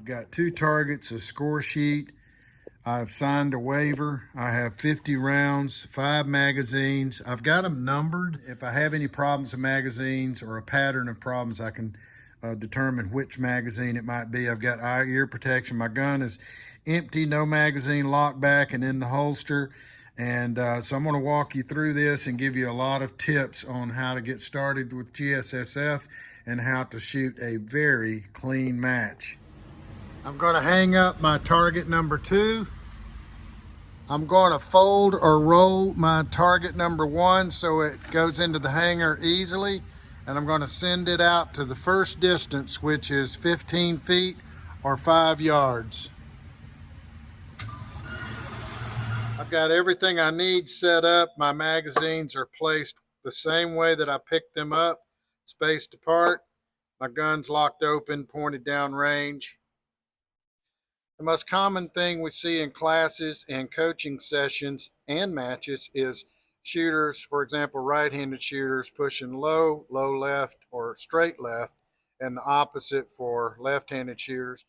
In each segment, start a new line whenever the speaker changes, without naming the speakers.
I've got 2 targets, a score sheet. I've signed a waiver. I have 50 rounds, 5 magazines. I've got them numbered. If I have any problems with magazines or a pattern of problems, I can determine which magazine it might be. I've got eye ear protection. My gun is empty, no magazine, locked back and in the holster. And so I'm going to walk you through this and give you a lot of tips on how to get started with GSSF and how to shoot a very clean match. I'm going to hang up my target number 2. I'm going to fold or roll my target number 1 so it goes into the hanger easily. And I'm going to send it out to the first distance, which is 15 feet or 5 yards. I've got everything I need set up. My magazines are placed the same way that I picked them up, spaced apart. My gun's locked open, pointed down range. The most common thing we see in classes and coaching sessions and matches is shooters, for example, right-handed shooters pushing low, low left, or straight left, and the opposite for left-handed shooters.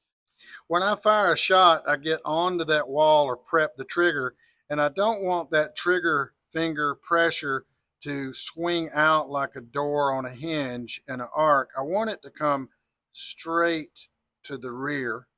When I fire a shot, I get onto that wall or prep the trigger, and I don't want that trigger finger pressure to swing out like a door on a hinge and an arc. I want it to come straight to the rear.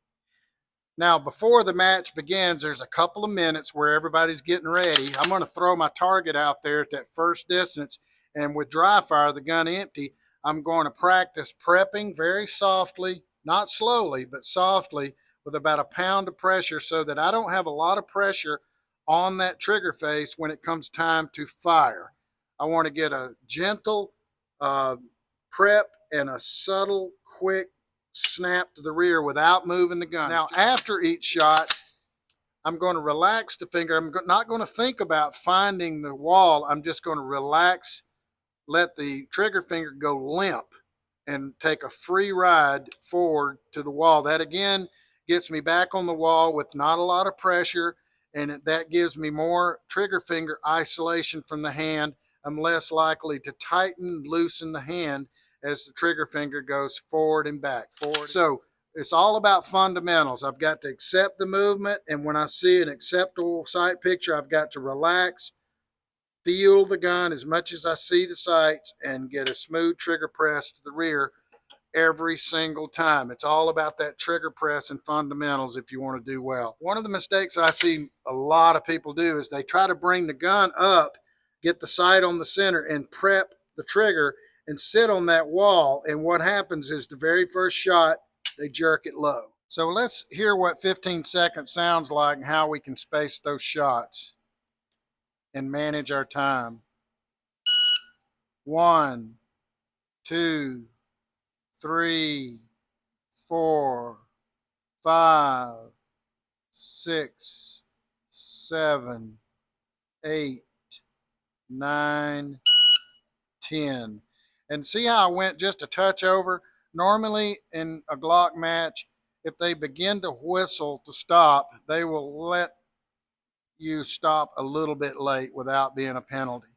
Now, before the match begins, there's a couple of minutes where everybody's getting ready. I'm going to throw my target out there at that first distance, and with dry fire, the gun empty, I'm going to practice prepping very softly, not slowly, but softly, with about a pound of pressure so that I don't have a lot of pressure on that trigger face when it comes time to fire. I want to get a gentle prep and a subtle, quick snap to the rear without moving the gun. Now, after each shot, I'm going to relax the finger. I'm not going to think about finding the wall. I'm just going to relax, let the trigger finger go limp, and take a free ride forward to the wall. That, again, gets me back on the wall with not a lot of pressure, and that gives me more trigger finger isolation from the hand. I'm less likely to tighten, loosen the hand as the trigger finger goes forward and back, forward. So it's all about fundamentals. I've got to accept the movement, and when I see an acceptable sight picture, I've got to relax, feel the gun as much as I see the sights, and get a smooth trigger press to the rear every single time. It's all about that trigger press and fundamentals if you want to do well. One of the mistakes I see a lot of people do is they try to bring the gun up, get the sight on the center, and prep the trigger and sit on that wall, and what happens is the very first shot, they jerk it low. So let's hear what 15 seconds sounds like and how we can space those shots and manage our time. 1, 2, 3, 4, 5, 6, 7, 8, 9, 10. And see how I went just a touch over? Normally in a Glock match, if they begin to whistle to stop, they will let you stop a little bit late without being a penalty.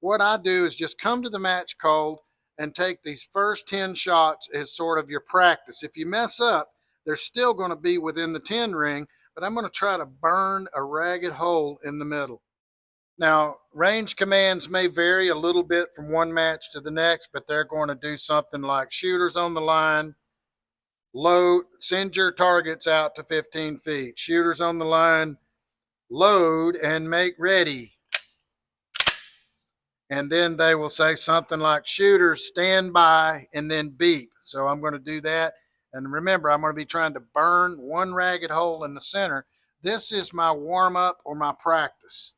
What I do is just come to the match cold and take these first 10 shots as sort of your practice. If you mess up, they're still going to be within the 10 ring, but I'm going to try to burn a ragged hole in the middle. Now, range commands may vary a little bit from one match to the next, but they're going to do something like shooters on the line, load, send your targets out to 15 feet. Shooters on the line, load and make ready. And then they will say something like shooters stand by and then beep. So I'm going to do that. And remember, I'm going to be trying to burn one ragged hole in the center. This is my warm up or my practice.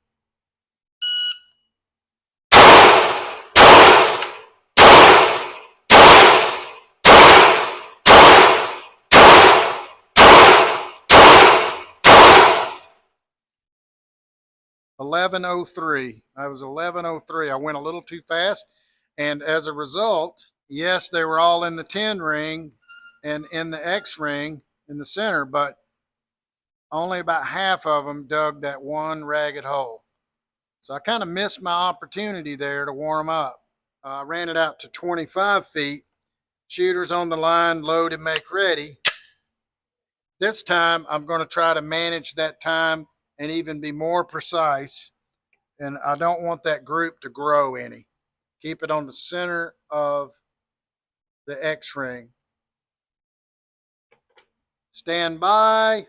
11:03. I was 11:03. I went a little too fast, and as a result, yes, they were all in the 10 ring and in the X ring in the center, but only about half of them dug that one ragged hole. So I kind of missed my opportunity there to warm up. I ran it out to 25 feet. Shooters on the line, load and make ready. This time I'm going to try to manage that time and even be more precise. And I don't want that group to grow any. Keep it on the center of the X ring. Stand by.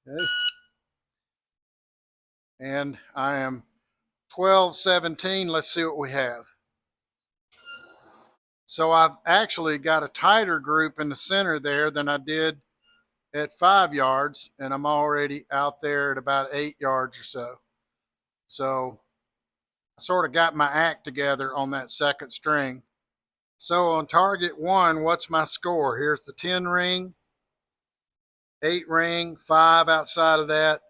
Okay. And I am 12-17. Let's see what we have. So I've actually got a tighter group in the center there than I did at 5 yards, and I'm already out there at about 8 yards or so. So I sort of got my act together on that second string. So on target 1, what's my score? Here's the 10 ring, 8 ring, 5 outside of that.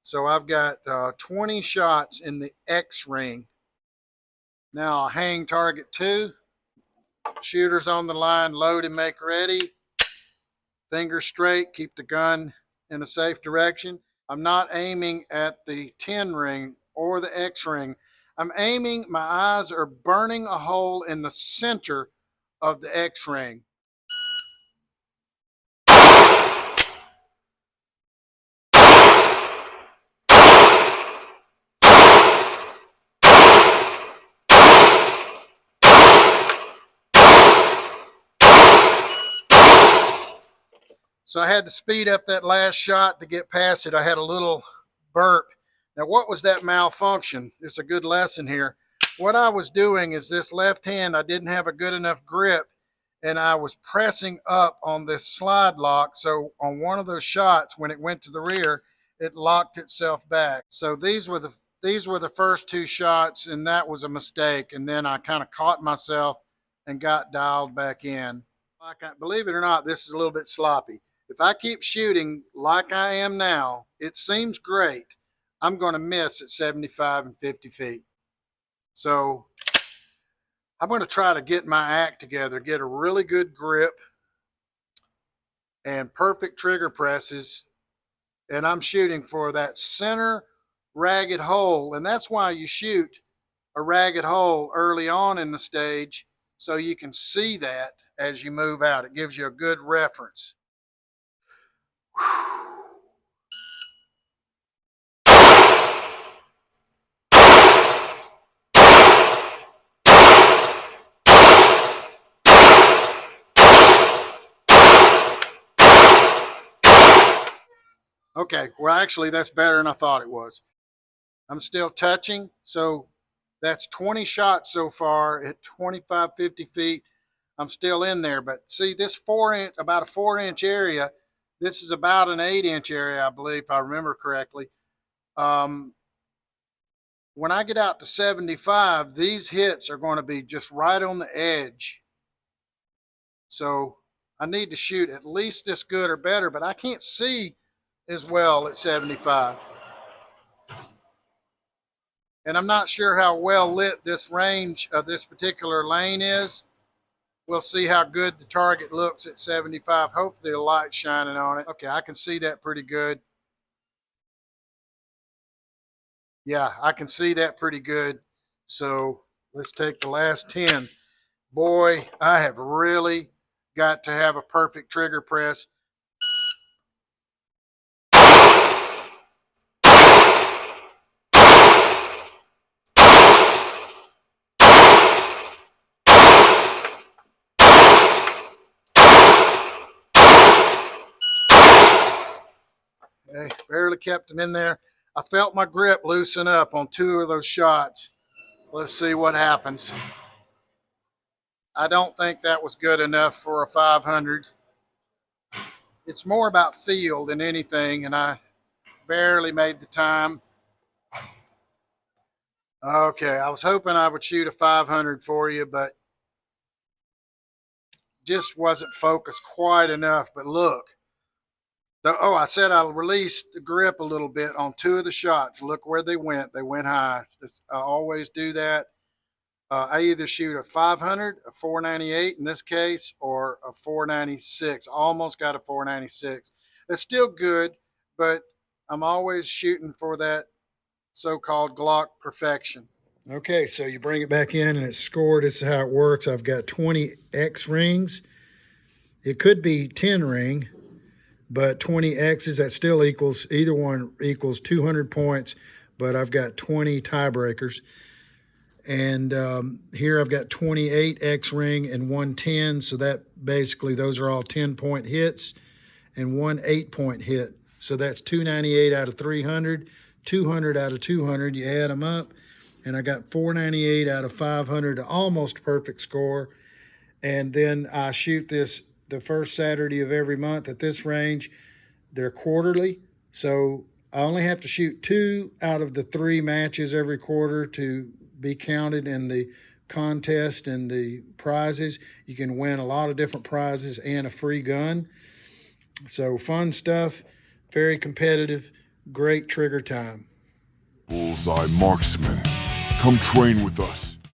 So I've got 20 shots in the X ring. Now I'll hang target 2. Shooters on the line, load and make ready. Fingers straight, keep the gun in a safe direction. I'm not aiming at the 10 ring or the X ring. I'm aiming, my eyes are burning a hole in the center of the X ring. So I had to speed up that last shot to get past it. I had a little burp. Now, what was that malfunction? It's a good lesson here. What I was doing is this left hand, I didn't have a good enough grip, and I was pressing up on this slide lock. So on one of those shots, when it went to the rear, it locked itself back. So these were the first 2 shots, and that was a mistake. And then I kind of caught myself and got dialed back in. Believe it or not, this is a little bit sloppy. If I keep shooting like I am now, it seems great. I'm going to miss at 75 and 50 feet. So I'm going to try to get my act together, get a really good grip and perfect trigger presses. And I'm shooting for that center ragged hole. And that's why you shoot a ragged hole early on in the stage, so you can see that as you move out. It gives you a good reference. Okay, well, actually, that's better than I thought it was. I'm still touching, so that's 20 shots so far at 25, 50 feet. I'm still in there, but see this 4-inch, about a 4-inch area. This is about an 8-inch area, I believe, if I remember correctly. When I get out to 75, these hits are going to be just right on the edge. So I need to shoot at least this good or better, but I can't see as well at 75. And I'm not sure how well lit this range of this particular lane is. We'll see how good the target looks at 75. Hopefully the light's shining on it. Okay, I can see that pretty good. Yeah, I can see that pretty good. So let's take the last 10. Boy, I have really got to have a perfect trigger press. Okay, barely kept them in there. I felt my grip loosen up on 2 of those shots. Let's see what happens. I don't think that was good enough for a 500. It's more about feel than anything, and I barely made the time. Okay, I was hoping I would shoot a 500 for you, but just wasn't focused quite enough. But look, I said I'll release the grip a little bit on 2 of the shots. Look where they went. They went high. I always do that. I either shoot a 500, a 498 in this case, or a 496. Almost got a 496. It's still good, but I'm always shooting for that so-called GLOCK perfection. Okay, so you bring it back in and it's scored. This is how it works. I've got 20 X rings. It could be 10 ring, but 20 X's, that still equals, either one equals 200 points, but I've got 20 tiebreakers. And here I've got 28 X ring and 110, so that basically those are all 10-point hits and one 8-point hit. So that's 298 out of 300, 200 out of 200. You add them up, and I got 498 out of 500, almost perfect score. And then I shoot this the first Saturday of every month at this range. They're quarterly, so I only have to shoot 2 out of the 3 matches every quarter to be counted in the contest and the prizes. You can win a lot of different prizes and a free gun. So fun stuff, very competitive, great trigger time.
Bullseye marksman, come train with us.